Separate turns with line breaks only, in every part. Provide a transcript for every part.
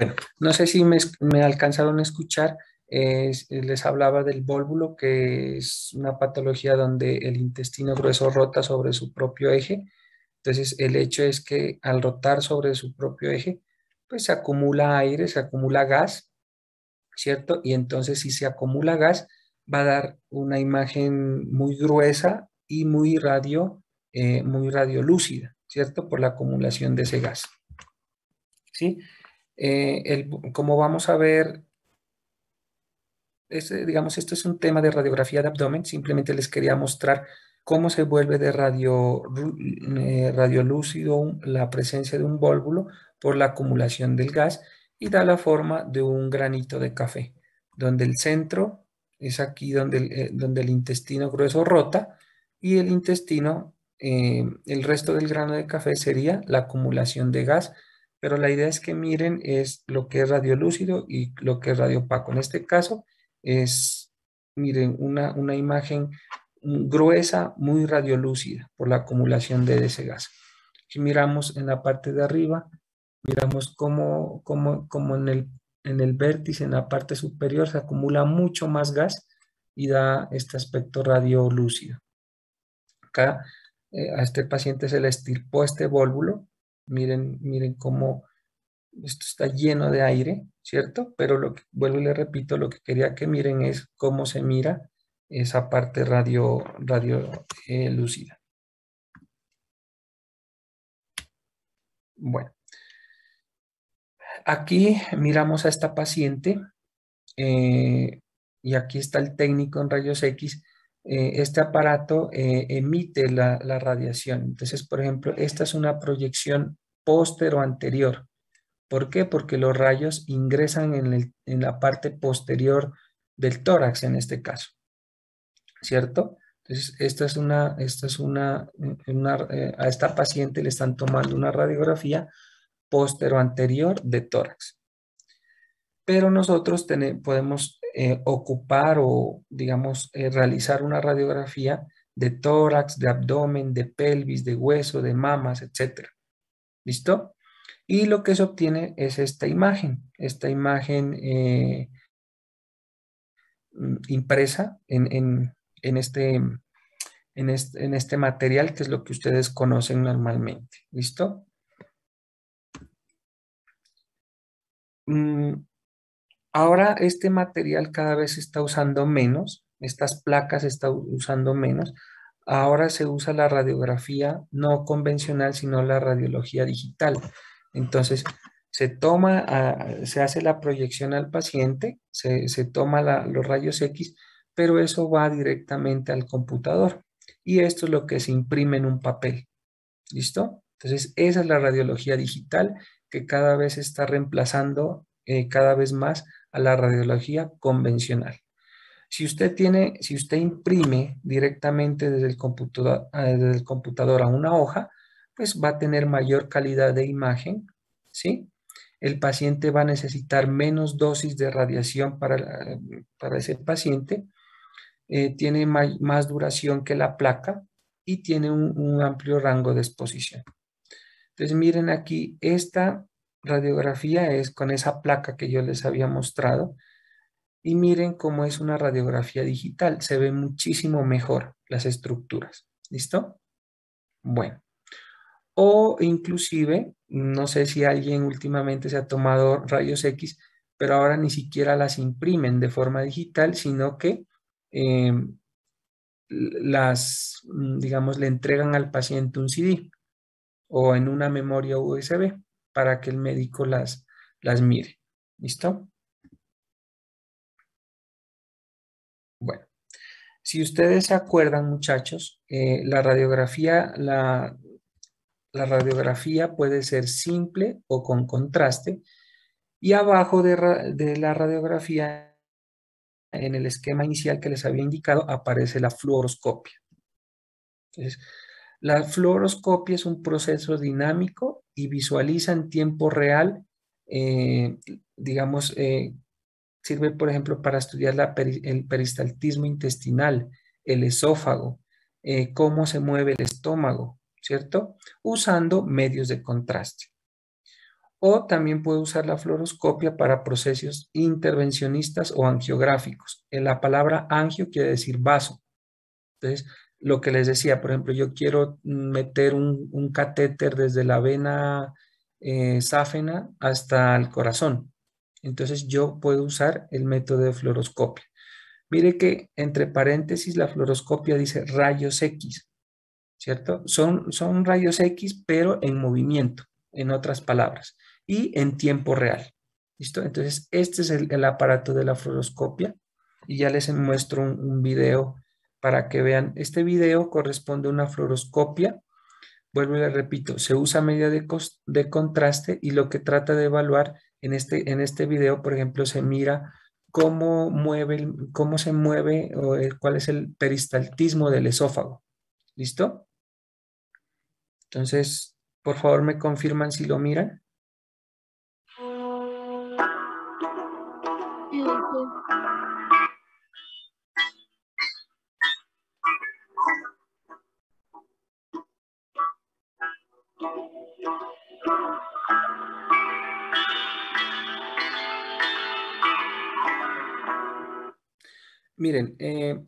Bueno, no sé si me alcanzaron a escuchar, les hablaba del vólvulo, que es una patología donde el intestino grueso rota sobre su propio eje. Entonces, el hecho es que al rotar sobre su propio eje, pues se acumula aire, se acumula gas, ¿cierto? Y entonces, si se acumula gas, va a dar una imagen muy gruesa y muy radiolúcida, ¿cierto? Por la acumulación de ese gas, ¿sí? Como vamos a ver, digamos, esto es un tema de radiografía de abdomen. Simplemente les quería mostrar cómo se vuelve de radiolúcido la presencia de un vólvulo por la acumulación del gas, y da la forma de un granito de café, donde el centro es aquí donde el intestino grueso rota, y el resto del grano de café sería la acumulación de gas. Pero la idea es que miren es lo que es radiolúcido y lo que es radiopaco. En este caso es, miren, una imagen gruesa, muy radiolúcida por la acumulación de ese gas. Aquí miramos en la parte de arriba, miramos cómo en el vértice, en la parte superior, se acumula mucho más gas y da este aspecto radiolúcido. Acá a este paciente se le estirpó este vólvulo. Miren cómo esto está lleno de aire, ¿cierto? Pero vuelvo y le repito, lo que quería que miren es cómo se mira esa parte lúcida. Bueno, aquí miramos a esta paciente, y aquí está el técnico en rayos X. Este aparato emite la radiación. Entonces, por ejemplo, esta es una proyección póster o anterior. ¿Por qué? Porque los rayos ingresan en la parte posterior del tórax, en este caso, ¿cierto? Entonces, a esta paciente le están tomando una radiografía póster o anterior de tórax. Pero nosotros podemos ocupar o, digamos, realizar una radiografía de tórax, de abdomen, de pelvis, de hueso, de mamas, etc. ¿Listo? Y lo que se obtiene es esta imagen impresa en este material, que es lo que ustedes conocen normalmente. ¿Listo? Ahora este material cada vez se está usando menos, estas placas se están usando menos. Ahora se usa la radiografía no convencional, sino la radiología digital. Entonces, se hace la proyección al paciente, se toma los rayos X, pero eso va directamente al computador. Y esto es lo que se imprime en un papel. ¿Listo? Entonces, esa es la radiología digital, que cada vez está reemplazando cada vez más a la radiología convencional. Si usted imprime directamente desde el computador a una hoja, pues va a tener mayor calidad de imagen, ¿sí? El paciente va a necesitar menos dosis de radiación para ese paciente. Tiene más duración que la placa y tiene un amplio rango de exposición. Entonces miren aquí, esta radiografía es con esa placa que yo les había mostrado, y miren cómo es una radiografía digital. Se ve muchísimo mejor las estructuras. ¿Listo? Bueno. O inclusive, no sé si alguien últimamente se ha tomado rayos X, pero ahora ni siquiera las imprimen de forma digital, sino que eh, digamos, le entregan al paciente un CD o en una memoria USB para que el médico las mire. ¿Listo? Bueno, si ustedes se acuerdan, muchachos, la radiografía puede ser simple o con contraste, y abajo de la radiografía, en el esquema inicial que les había indicado, aparece la fluoroscopia. Entonces, la fluoroscopia es un proceso dinámico y visualiza en tiempo real, digamos, sirve, por ejemplo, para estudiar el peristaltismo intestinal, el esófago, cómo se mueve el estómago, ¿cierto? Usando medios de contraste. O también puede usar la fluoroscopia para procesos intervencionistas o angiográficos. La palabra angio quiere decir vaso. Entonces, lo que les decía, por ejemplo, yo quiero meter un catéter desde la vena sáfena hasta el corazón. Entonces, yo puedo usar el método de fluoroscopia. Mire que entre paréntesis la fluoroscopia dice rayos X, ¿cierto? Son rayos X, pero en movimiento, en otras palabras, y en tiempo real. ¿Listo? Entonces, este es el aparato de la fluoroscopia y ya les muestro un video para que vean. Este video corresponde a una fluoroscopia. Vuelvo y le repito, se usa media de contraste y lo que trata de evaluar en este video, por ejemplo, se mira cómo se mueve o cuál es el peristaltismo del esófago. ¿Listo? Entonces, por favor, me confirman si lo miran.
Sí, doctor.
Miren,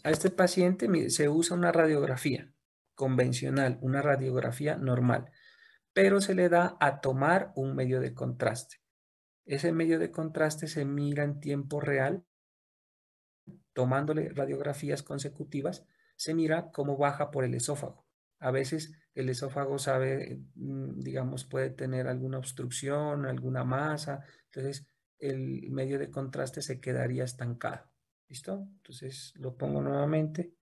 a este paciente se usa una radiografía convencional, una radiografía normal, pero se le da a tomar un medio de contraste. Ese medio de contraste se mira en tiempo real, tomándole radiografías consecutivas, se mira cómo baja por el esófago. A veces el esófago sabe, digamos, puede tener alguna obstrucción, alguna masa, entonces el medio de contraste se quedaría estancado. ¿Listo? Entonces lo pongo nuevamente.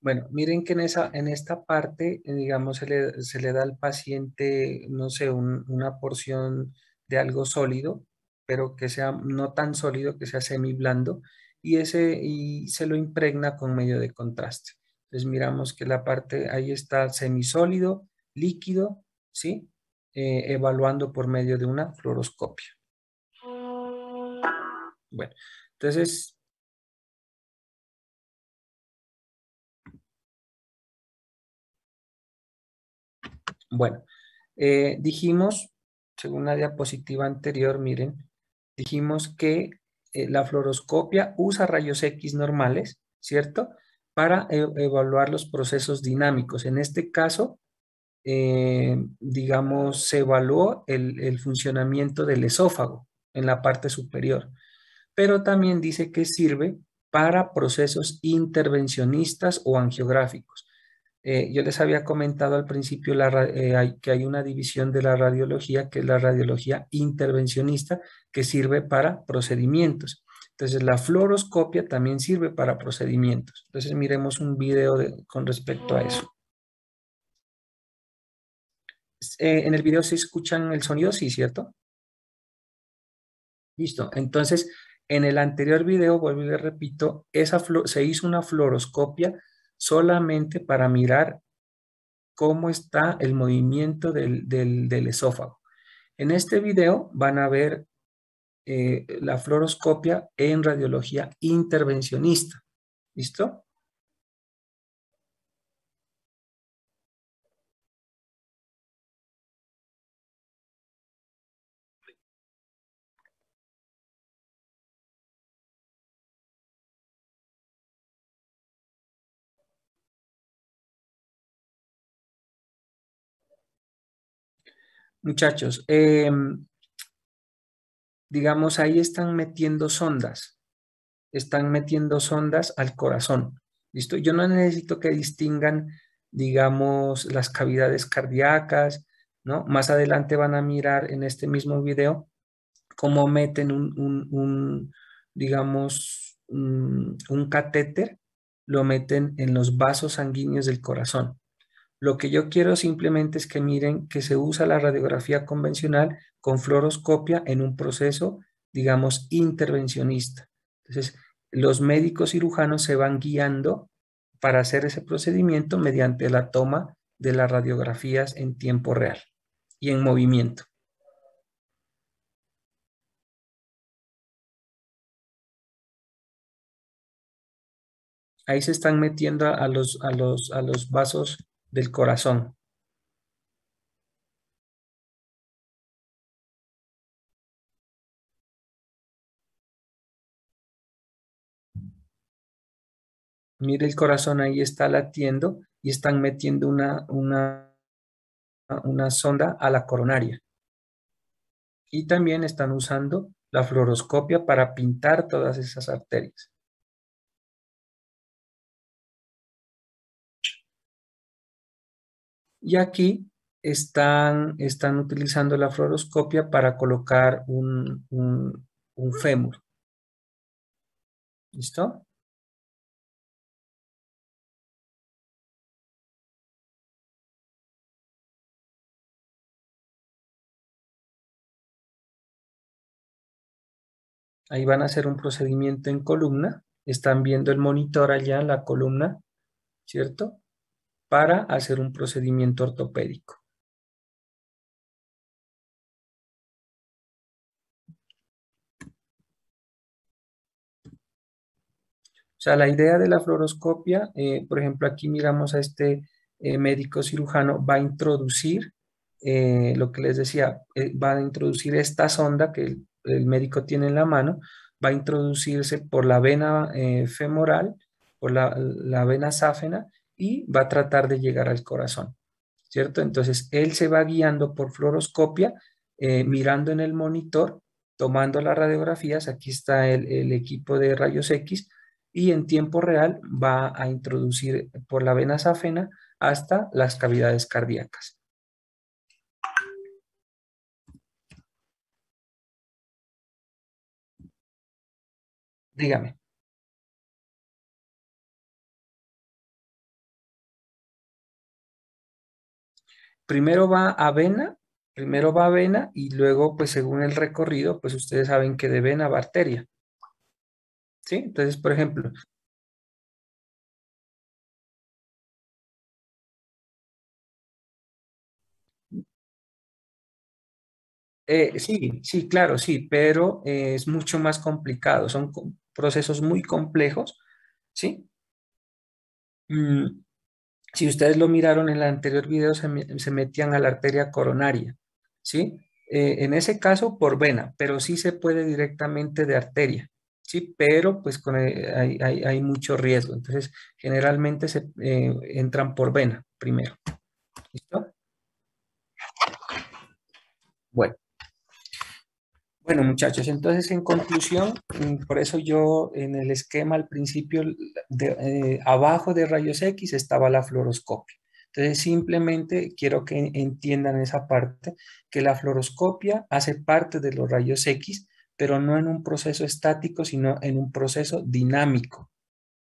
Bueno, miren que en esta parte, digamos, se le da al paciente, no sé, una porción de algo sólido, pero que sea no tan sólido, que sea semiblando, y se lo impregna con medio de contraste. Entonces miramos que la parte, ahí está semisólido, líquido, ¿sí? Evaluando por medio de una fluoroscopia. Bueno, entonces bueno, dijimos, según la diapositiva anterior, miren, dijimos que la fluoroscopia usa rayos X normales, ¿cierto? Para evaluar los procesos dinámicos. En este caso, digamos, se evaluó el funcionamiento del esófago en la parte superior, pero también dice que sirve para procesos intervencionistas o angiográficos. Yo les había comentado al principio que hay una división de la radiología, que es la radiología intervencionista, que sirve para procedimientos. Entonces, la fluoroscopia también sirve para procedimientos. Entonces, miremos un video con respecto a eso. En el video se escuchan el sonido, sí, ¿cierto? Listo. Entonces, en el anterior video, vuelvo y le repito, se hizo una fluoroscopia solamente para mirar cómo está el movimiento del esófago. En este video van a ver la fluoroscopia en radiología intervencionista. ¿Listo? Muchachos, digamos, ahí están metiendo sondas al corazón. ¿Listo? Yo no necesito que distingan, digamos, las cavidades cardíacas, ¿no? Más adelante van a mirar en este mismo video cómo meten digamos, un catéter, lo meten en los vasos sanguíneos del corazón. Lo que yo quiero simplemente es que miren que se usa la radiografía convencional con fluoroscopia en un proceso, digamos, intervencionista. Entonces, los médicos cirujanos se van guiando para hacer ese procedimiento mediante la toma de las radiografías en tiempo real y en movimiento. Ahí se están metiendo a los vasos del corazón. Mire el corazón, ahí está latiendo y están metiendo una sonda a la coronaria. Y también están usando la fluoroscopia para pintar todas esas arterias. Y aquí están utilizando la fluoroscopia para colocar un fémur. ¿Listo? Ahí van a hacer un procedimiento en columna. Están viendo el monitor allá, la columna, ¿cierto? Para hacer un procedimiento ortopédico. O sea, la idea de la fluoroscopia, por ejemplo, aquí miramos a este médico cirujano, va a introducir lo que les decía, va a introducir esta sonda que el médico tiene en la mano, va a introducirse por la vena femoral, por la vena sáfena y va a tratar de llegar al corazón, ¿cierto? Entonces, él se va guiando por fluoroscopia, mirando en el monitor, tomando las radiografías, aquí está el equipo de rayos X, y en tiempo real va a introducir por la vena sáfena hasta las cavidades cardíacas. Dígame. Primero va a vena y luego, pues según el recorrido, pues ustedes saben que de vena va a arteria, ¿sí? Entonces, por ejemplo, sí, sí, claro, sí, pero es mucho más complicado, son procesos muy complejos, ¿sí? Mm, si ustedes lo miraron en el anterior video, se metían a la arteria coronaria, ¿sí? En ese caso por vena, pero sí se puede directamente de arteria, ¿sí? Pero pues hay mucho riesgo. Entonces, generalmente se entran por vena primero. ¿Listo? Bueno. Bueno, muchachos, entonces en conclusión, por eso yo en el esquema al principio, abajo de rayos X estaba la fluoroscopia. Entonces simplemente quiero que entiendan esa parte, que la fluoroscopia hace parte de los rayos X, pero no en un proceso estático, sino en un proceso dinámico,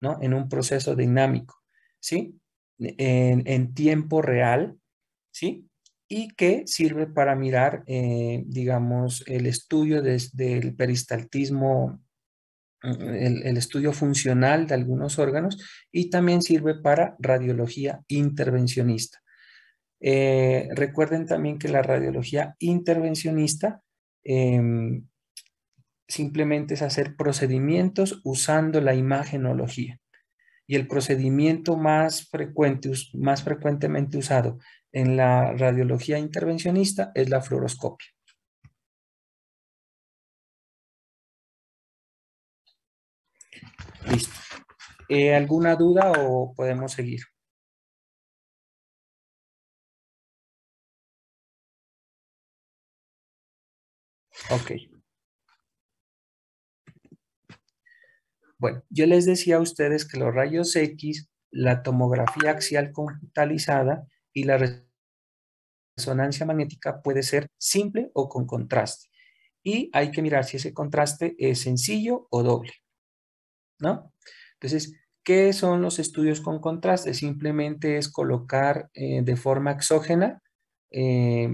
¿no? En un proceso dinámico, ¿sí? En tiempo real, ¿sí? Y que sirve para mirar, digamos, el estudio del peristaltismo, el estudio funcional de algunos órganos y también sirve para radiología intervencionista. Recuerden también que la radiología intervencionista em, simplemente es hacer procedimientos usando la imagenología. Y el procedimiento más frecuente, más frecuentemente usado en la radiología intervencionista es la fluoroscopia. Listo. ¿Alguna duda o podemos seguir? Ok. Bueno, yo les decía a ustedes que los rayos X, la tomografía axial computalizada y la resonancia magnética puede ser simple o con contraste. Y hay que mirar si ese contraste es sencillo o doble, ¿no? Entonces, ¿qué son los estudios con contraste? Simplemente es colocar de forma exógena eh,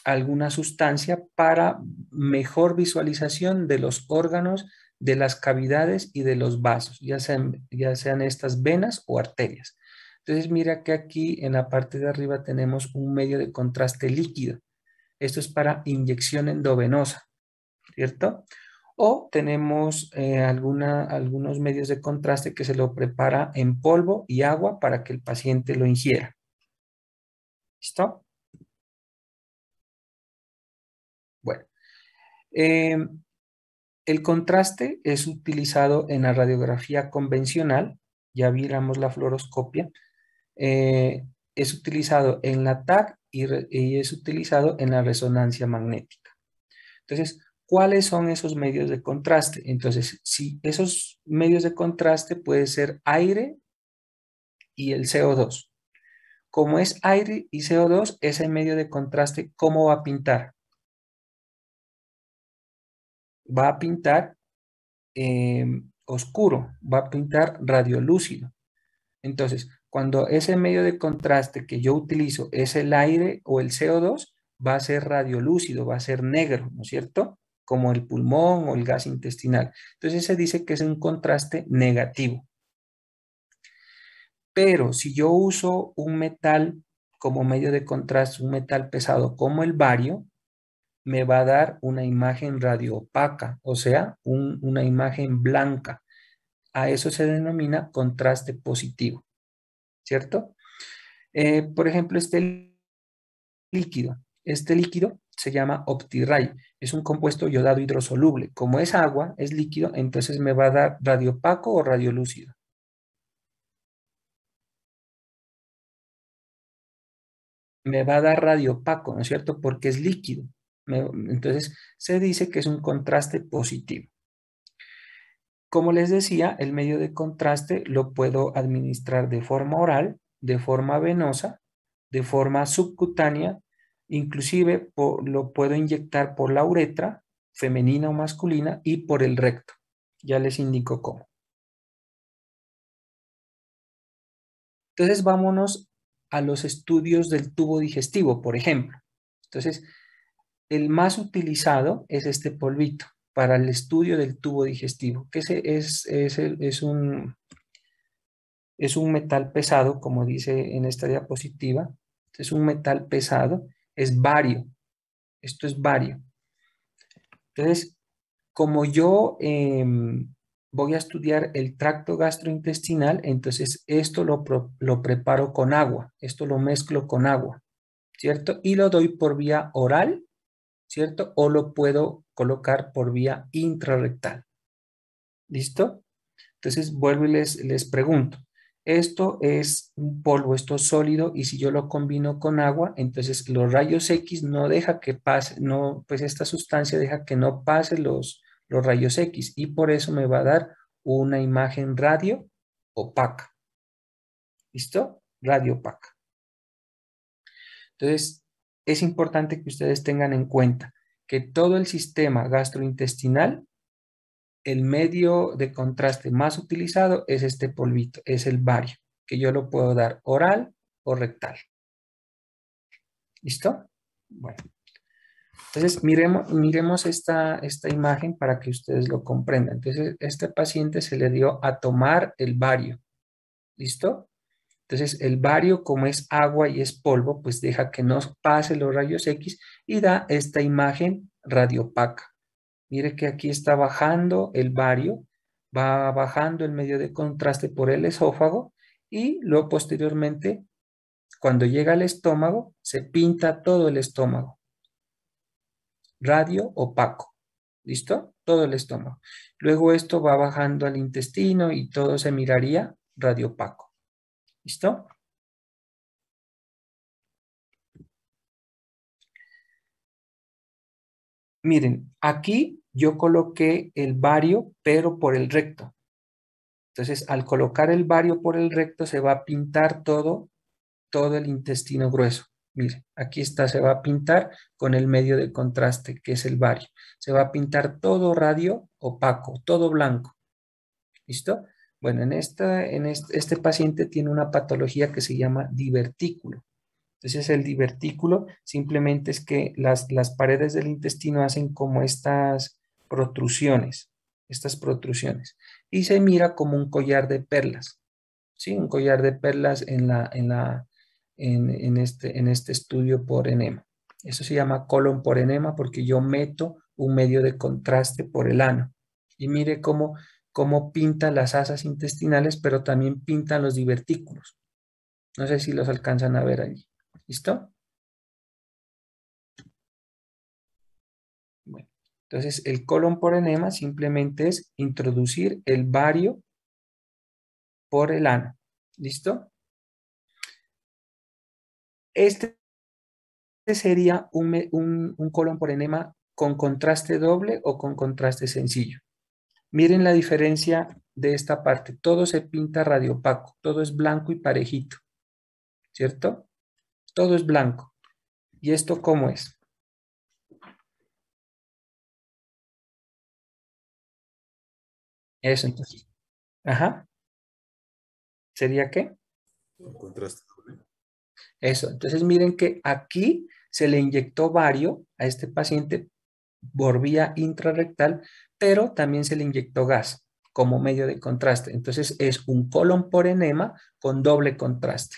alguna sustancia para mejor visualización de los órganos, de las cavidades y de los vasos, ya sean estas venas o arterias. Entonces, mira que aquí en la parte de arriba tenemos un medio de contraste líquido. Esto es para inyección endovenosa, ¿cierto? O tenemos algunos medios de contraste que se lo prepara en polvo y agua para que el paciente lo ingiera. ¿Listo? Bueno, eh, el contraste es utilizado en la radiografía convencional, ya miramos la fluoroscopia, es utilizado en la TAC y es utilizado en la resonancia magnética. Entonces, ¿cuáles son esos medios de contraste? Entonces, si esos medios de contraste puede ser aire y el CO2. Como es aire y CO2, ese medio de contraste, ¿cómo va a pintar? Va a pintar oscuro, va a pintar radiolúcido. Entonces, cuando ese medio de contraste que yo utilizo es el aire o el CO2, va a ser radiolúcido, va a ser negro, ¿no es cierto? Como el pulmón o el gas intestinal. Entonces se dice que es un contraste negativo. Pero si yo uso un metal como medio de contraste, un metal pesado como el bario, me va a dar una imagen radioopaca, o sea, una imagen blanca. A eso se denomina contraste positivo, ¿cierto? Por ejemplo, este líquido se llama OptiRay, es un compuesto yodado hidrosoluble. Como es agua, es líquido, entonces me va a dar radiopaco o radiolúcido. Me va a dar radiopaco, ¿no es cierto? Porque es líquido. Entonces se dice que es un contraste positivo. Como les decía, el medio de contraste lo puedo administrar de forma oral, de forma venosa, de forma subcutánea, inclusive lo puedo inyectar por la uretra, femenina o masculina, y por el recto. Ya les indico cómo. Entonces vámonos a los estudios del tubo digestivo, por ejemplo. Entonces, el más utilizado es este polvito para el estudio del tubo digestivo, que es un metal pesado, como dice en esta diapositiva. Es un metal pesado, es bario. Esto es bario. Entonces, como yo voy a estudiar el tracto gastrointestinal, entonces esto lo preparo con agua, esto lo mezclo con agua, ¿cierto? Y lo doy por vía oral, ¿cierto? O lo puedo colocar por vía intrarrectal. ¿Listo? Entonces vuelvo y les pregunto. Esto es un polvo, esto es sólido y si yo lo combino con agua, entonces los rayos X no deja que pase, no, pues esta sustancia deja que no pase los rayos X y por eso me va a dar una imagen radio opaca. ¿Listo? Radio opaca. Entonces, es importante que ustedes tengan en cuenta que todo el sistema gastrointestinal, el medio de contraste más utilizado es este polvito, es el bario, que yo lo puedo dar oral o rectal. ¿Listo? Bueno, entonces miremos esta imagen para que ustedes lo comprendan. Entonces, este paciente se le dio a tomar el bario. ¿Listo? Entonces, el bario, como es agua y es polvo, pues deja que no pase los rayos X y da esta imagen radiopaca. Mire que aquí está bajando el bario, va bajando el medio de contraste por el esófago y luego posteriormente, cuando llega al estómago, se pinta todo el estómago. Radio opaco. ¿Listo? Todo el estómago. Luego esto va bajando al intestino y todo se miraría radio opaco. ¿Listo? Miren, aquí yo coloqué el bario, pero por el recto. Entonces, al colocar el bario por el recto, se va a pintar todo el intestino grueso. Miren, aquí está, se va a pintar con el medio de contraste, que es el bario. Se va a pintar todo radio opaco, todo blanco. ¿Listo? Bueno, este paciente tiene una patología que se llama divertículo. Entonces el divertículo simplemente es que las paredes del intestino hacen como estas protrusiones, y se mira como un collar de perlas, ¿sí? Un collar de perlas en este estudio por enema. Eso se llama colon por enema porque yo meto un medio de contraste por el ano. Y mire cómo pinta las asas intestinales, pero también pintan los divertículos. No sé si los alcanzan a ver allí. ¿Listo? Bueno, entonces el colon por enema simplemente es introducir el bario por el ano. ¿Listo? Este sería un colon por enema con contraste doble o con contraste sencillo. Miren la diferencia de esta parte. Todo se pinta radiopaco, todo es blanco y parejito, ¿cierto? Todo es blanco. ¿Y esto cómo es? Eso entonces. Ajá. ¿Sería qué?
Un contraste doble.
Eso. Entonces miren que aquí se le inyectó bario a este paciente por vía intrarrectal, pero también se le inyectó gas como medio de contraste. Entonces es un colon por enema con doble contraste.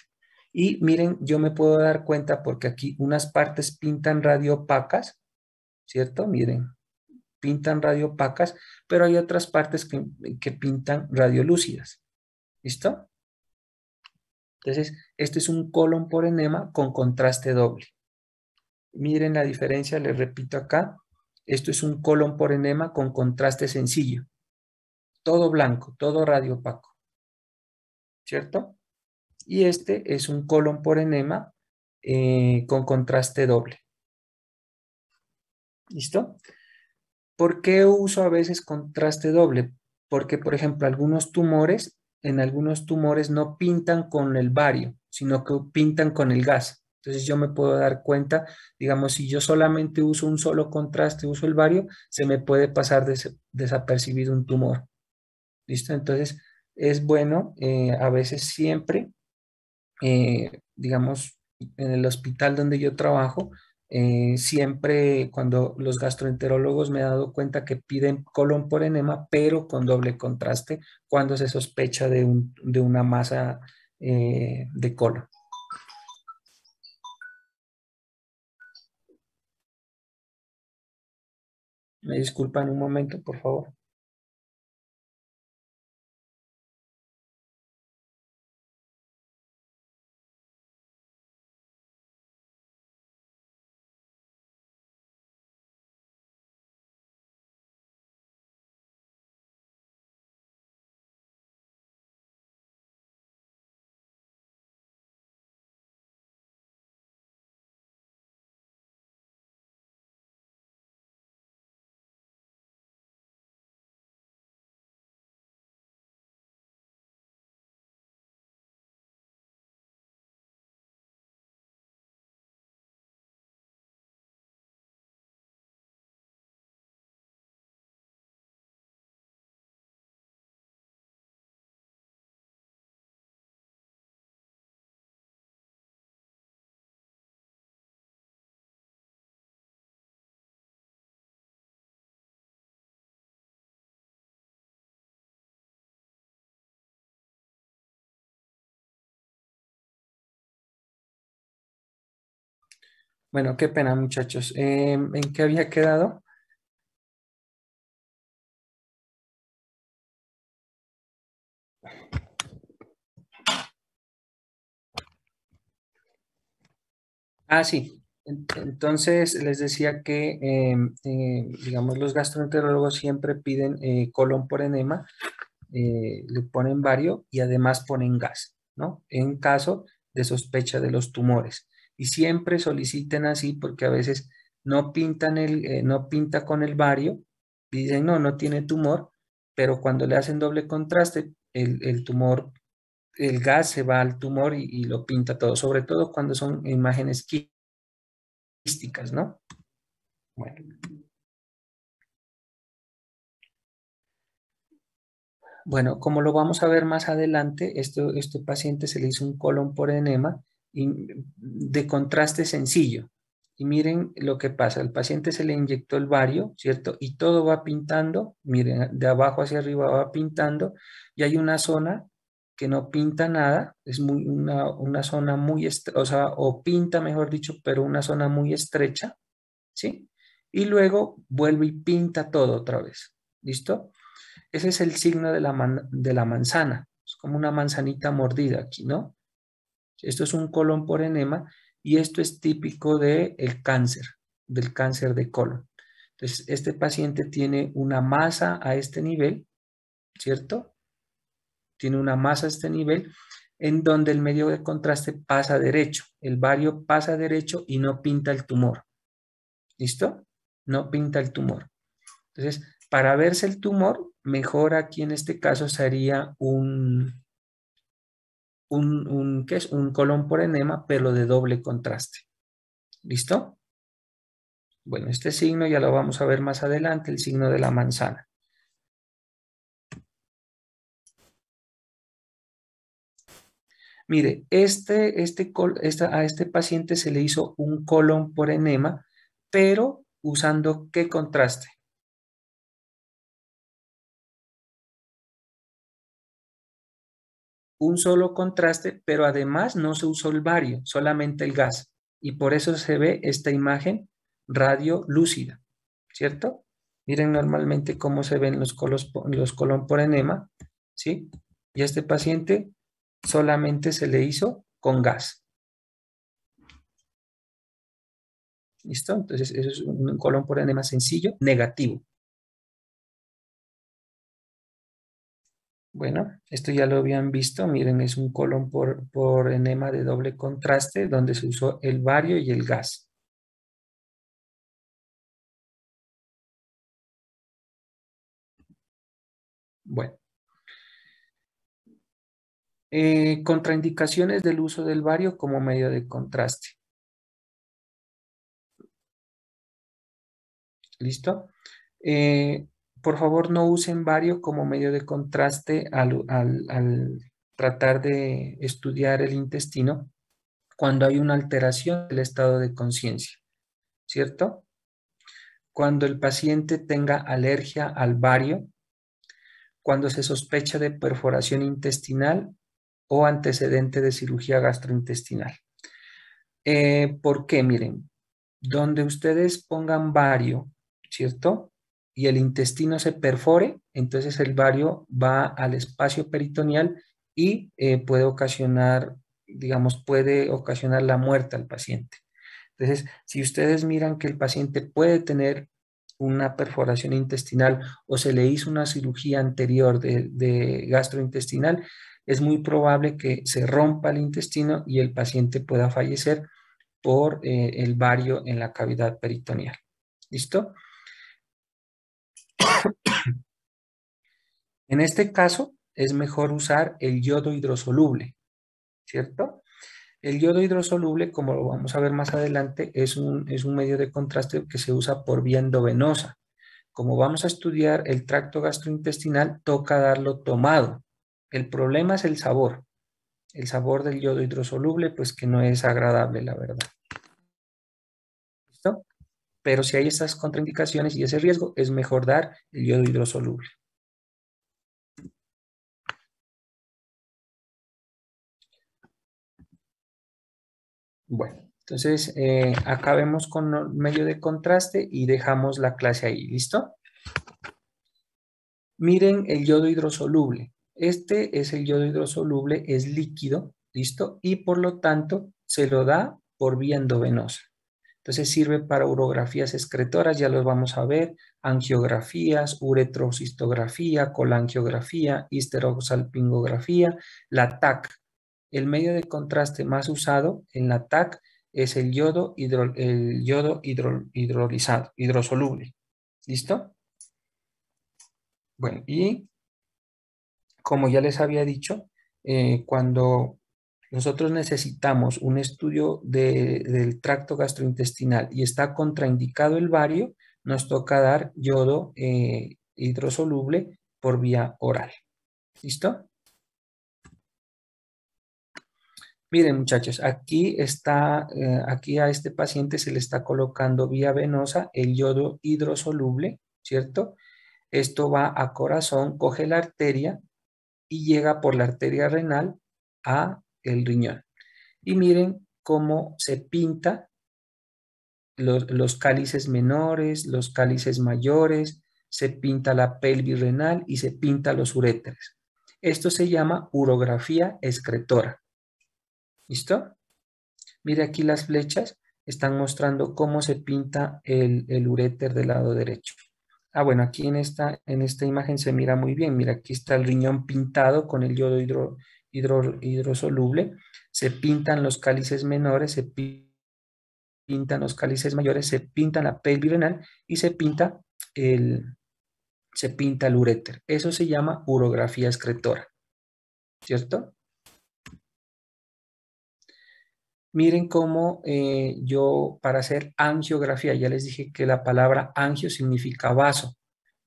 Y miren, yo me puedo dar cuenta porque aquí unas partes pintan radiopacas, ¿cierto? Miren, pintan radiopacas, pero hay otras partes que pintan radiolúcidas. ¿Listo? Entonces, este es un colon por enema con contraste doble. Miren la diferencia, les repito acá. Esto es un colon por enema con contraste sencillo. Todo blanco, todo radio opaco, ¿cierto? Y este es un colon por enema con contraste doble. ¿Listo? ¿Por qué uso a veces contraste doble? Porque, por ejemplo, en algunos tumores no pintan con el bario, sino que pintan con el gas. Entonces yo me puedo dar cuenta, digamos, si yo solamente uso un solo contraste, uso el bario, se me puede pasar desapercibido un tumor. ¿Listo? Entonces es bueno a veces siempre digamos, en el hospital donde yo trabajo, siempre cuando los gastroenterólogos me he dado cuenta que piden colon por enema, pero con doble contraste cuando se sospecha de una masa de colon. Me disculpan un momento, por favor. Bueno, qué pena, muchachos. ¿En qué había quedado? Ah, sí. Entonces, les decía que, digamos, los gastroenterólogos siempre piden colon por enema, le ponen bario y además ponen gas, ¿no? En caso de sospecha de los tumores. Y siempre soliciten así porque a veces no pinta con el bario, dicen, no, no tiene tumor, pero cuando le hacen doble contraste, el tumor, el gas se va al tumor y lo pinta todo, sobre todo cuando son imágenes quísticas, ¿no? Bueno. Bueno, como lo vamos a ver más adelante, este paciente se le hizo un colon por enema de contraste sencillo. Y miren lo que pasa, el paciente se le inyectó el bario, ¿cierto? Y todo va pintando, miren, de abajo hacia arriba va pintando, y hay una zona que no pinta nada, es una zona muy, o sea, o pinta, mejor dicho, pero una zona muy estrecha, ¿sí? Y luego vuelve y pinta todo otra vez, ¿listo? Ese es el signo de la manzana. Es como una manzanita mordida aquí, ¿no? Esto es un colon por enema y esto es típico del cáncer de colon. Entonces, este paciente tiene una masa a este nivel, ¿cierto? Tiene una masa a este nivel en donde el medio de contraste pasa derecho. El bario pasa derecho y no pinta el tumor. ¿Listo? No pinta el tumor. Entonces, para verse el tumor, mejor aquí en este caso sería ¿qué es? Un colon por enema, pero de doble contraste. ¿Listo? Bueno, este signo ya lo vamos a ver más adelante, el signo de la manzana. Mire, a este paciente se le hizo un colon por enema, pero usando ¿qué contraste? Un solo contraste, pero además no se usó el bario, solamente el gas. Y por eso se ve esta imagen radiolúcida, ¿cierto? Miren normalmente cómo se ven los colon por enema, ¿sí? Y a este paciente solamente se le hizo con gas, ¿listo? Entonces, eso es un colon por enema sencillo, negativo. Bueno, esto ya lo habían visto, miren, es un colon por enema de doble contraste donde se usó el bario y el gas. Bueno, contraindicaciones del uso del bario como medio de contraste. ¿Listo? Eh, por favor, no usen bario como medio de contraste al tratar de estudiar el intestino cuando hay una alteración del estado de conciencia, ¿cierto? Cuando el paciente tenga alergia al bario, cuando se sospecha de perforación intestinal o antecedente de cirugía gastrointestinal. ¿Por qué? Miren, donde ustedes pongan bario, ¿cierto? Y el intestino se perfore, entonces el bario va al espacio peritoneal y puede ocasionar, digamos, puede ocasionar la muerte al paciente. Entonces, si ustedes miran que el paciente puede tener una perforación intestinal o se le hizo una cirugía anterior de gastrointestinal, es muy probable que se rompa el intestino y el paciente pueda fallecer por el bario en la cavidad peritoneal. ¿Listo? En este caso, es mejor usar el yodo hidrosoluble, ¿cierto? El yodo hidrosoluble, como lo vamos a ver más adelante, es un medio de contraste que se usa por vía endovenosa. Como vamos a estudiar el tracto gastrointestinal, toca darlo tomado. El problema es el sabor. El sabor del yodo hidrosoluble, pues que no es agradable, la verdad. ¿Listo? Pero si hay estas contraindicaciones y ese riesgo, es mejor dar el yodo hidrosoluble. Bueno, Entonces, acabemos con el medio de contraste y dejamos la clase ahí. ¿Listo? Miren el yodo hidrosoluble. Este es el yodo hidrosoluble, es líquido, ¿listo? Y por lo tanto se lo da por vía endovenosa. Entonces sirve para urografías excretoras, ya los vamos a ver, angiografías, uretrocistografía, colangiografía, histerosalpingografía, la TAC. El medio de contraste más usado en la TAC es el yodo, hidrolizado, hidrosoluble. ¿Listo? Bueno, y como ya les había dicho, cuando nosotros necesitamos un estudio del tracto gastrointestinal y está contraindicado el bario, nos toca dar yodo hidrosoluble por vía oral. ¿Listo? Miren, muchachos, aquí está, aquí a este paciente se le está colocando vía venosa el yodo hidrosoluble, ¿cierto? Esto va a corazón, coge la arteria y llega por la arteria renal a el riñón. Y miren cómo se pinta los cálices menores, los cálices mayores, se pinta la pelvis renal y se pinta los uréteres. Esto se llama urografía excretora. ¿Listo? Mire aquí las flechas están mostrando cómo se pinta el uréter del lado derecho. Ah, bueno, aquí en esta imagen se mira muy bien. Mira, aquí está el riñón pintado con el yodo hidrosoluble. Se pintan los cálices menores, pintan los cálices mayores, se pinta la pelvis renal y el, se pinta el uréter. Eso se llama urografía excretora, ¿cierto? Miren cómo yo, para hacer angiografía, ya les dije que la palabra angio significa vaso.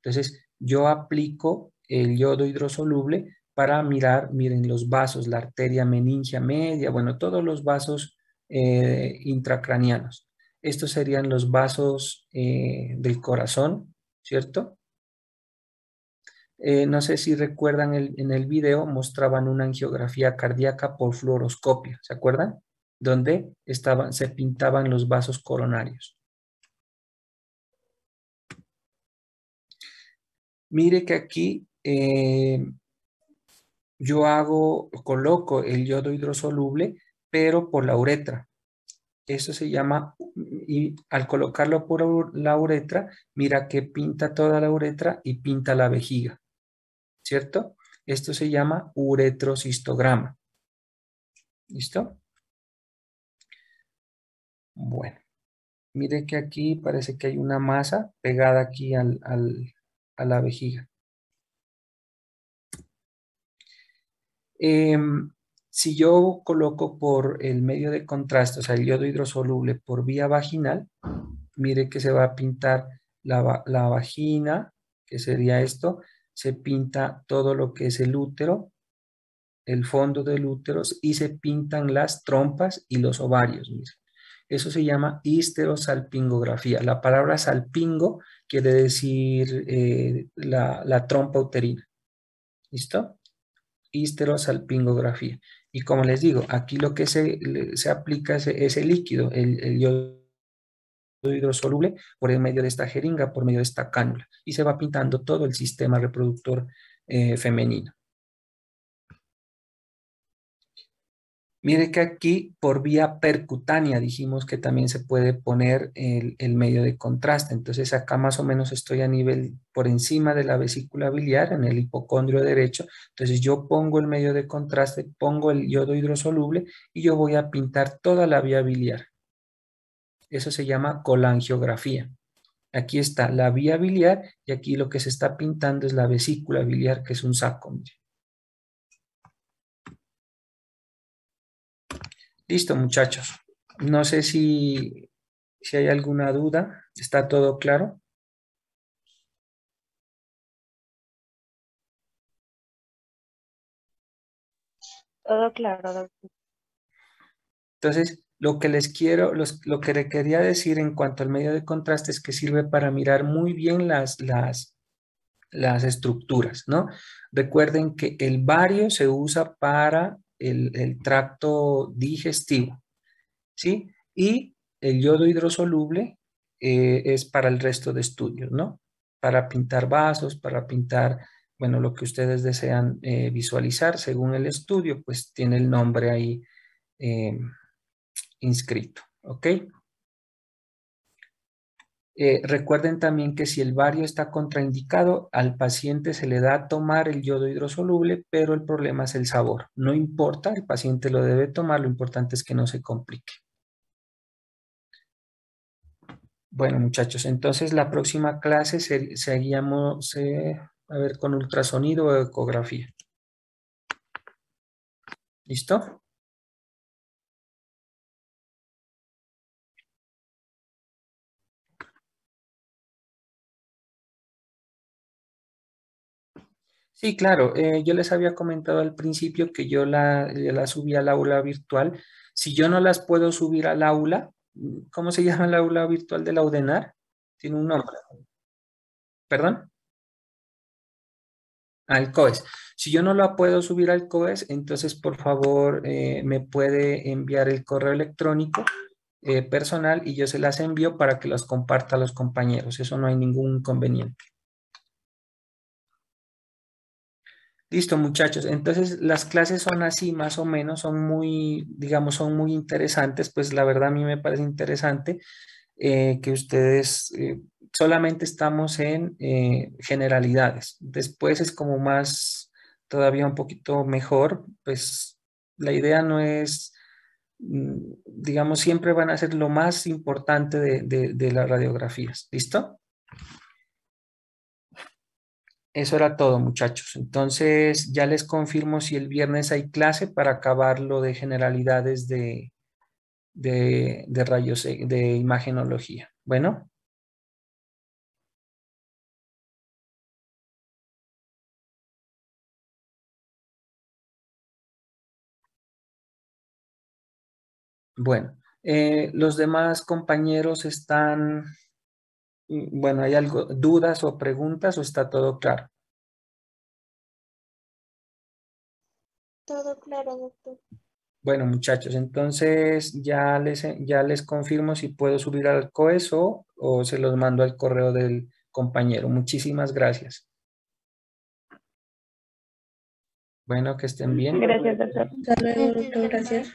Entonces, yo aplico el yodo hidrosoluble para mirar, miren, los vasos, la arteria meningia media, bueno, todos los vasos intracranianos. Estos serían los vasos del corazón, ¿cierto? No sé si recuerdan, en el video mostraban una angiografía cardíaca por fluoroscopio, ¿se acuerdan? Donde se pintaban los vasos coronarios. Mire que aquí yo coloco el yodo hidrosoluble, pero por la uretra. Eso se llama, y al colocarlo por la uretra, mira que pinta toda la uretra y pinta la vejiga, ¿cierto? Esto se llama uretrocistograma. ¿Listo? Bueno, mire que aquí parece que hay una masa pegada aquí a la vejiga. Si yo coloco por el medio de contraste, o sea, el yodo hidrosoluble por vía vaginal, mire que se va a pintar la vagina, que sería esto, se pinta todo lo que es el útero, el fondo del útero, y se pintan las trompas y los ovarios. Mire. Eso se llama histerosalpingografía. La palabra salpingo quiere decir la trompa uterina. ¿Listo? Histerosalpingografía. Y como les digo, aquí lo que se aplica es ese líquido, el yodo hidrosoluble, por el medio de esta jeringa, por medio de esta cánula, y se va pintando todo el sistema reproductor femenino. Mire que aquí por vía percutánea dijimos que también se puede poner el medio de contraste. Entonces acá más o menos estoy a nivel por encima de la vesícula biliar en el hipocondrio derecho. Entonces yo pongo el medio de contraste, pongo el yodo hidrosoluble y yo voy a pintar toda la vía biliar. Eso se llama colangiografía. Aquí está la vía biliar y aquí lo que se está pintando es la vesícula biliar, que es un saco. Mire. Listo, muchachos. No sé si hay alguna duda. ¿Está todo claro?
Todo claro, doctor.
Entonces, lo que les quiero, lo que le quería decir en cuanto al medio de contraste es que sirve para mirar muy bien las estructuras, ¿no? Recuerden que el bario se usa para el tracto digestivo, ¿sí? Y el yodo hidrosoluble es para el resto de estudios, ¿no? Para pintar vasos, para pintar, bueno, lo que ustedes desean visualizar según el estudio, pues tiene el nombre ahí eh, inscrito, ¿ok? Recuerden también que si el bario está contraindicado, al paciente se le da a tomar el yodo hidrosoluble, pero el problema es el sabor. No importa, el paciente lo debe tomar, lo importante es que no se complique. Bueno, muchachos, entonces la próxima clase seguíamos, a ver, con ultrasonido o ecografía. ¿Listo? Sí, claro. Yo les había comentado al principio que yo la subí al aula virtual. Si yo no las puedo subir al aula, ¿cómo se llama el aula virtual de la UDENAR? Tiene un nombre. ¿Perdón? Al COES. Si yo no la puedo subir al COES, entonces por favor me puede enviar el correo electrónico personal y yo se las envío para que las comparta a los compañeros. Eso no hay ningún inconveniente. Listo, muchachos. Entonces, las clases son así, más o menos, son muy, digamos, son muy interesantes. Pues la verdad a mí me parece interesante que ustedes solamente estamos en generalidades. Después es como más, todavía un poquito mejor. Pues la idea no es, digamos, siempre van a ser lo más importante de las radiografías. ¿Listo? Eso era todo, muchachos. Entonces, ya les confirmo si el viernes hay clase para acabar lo de generalidades de rayos, de imagenología. Bueno, bueno. Los demás compañeros están, bueno, ¿hay algo, dudas o preguntas o está todo claro?
Todo claro, doctor.
Bueno, muchachos, entonces ya les confirmo si puedo subir al COES o se los mando al correo del compañero. Muchísimas gracias. Bueno, que estén bien.
Gracias, doctor.
Hasta luego, doctor. Gracias.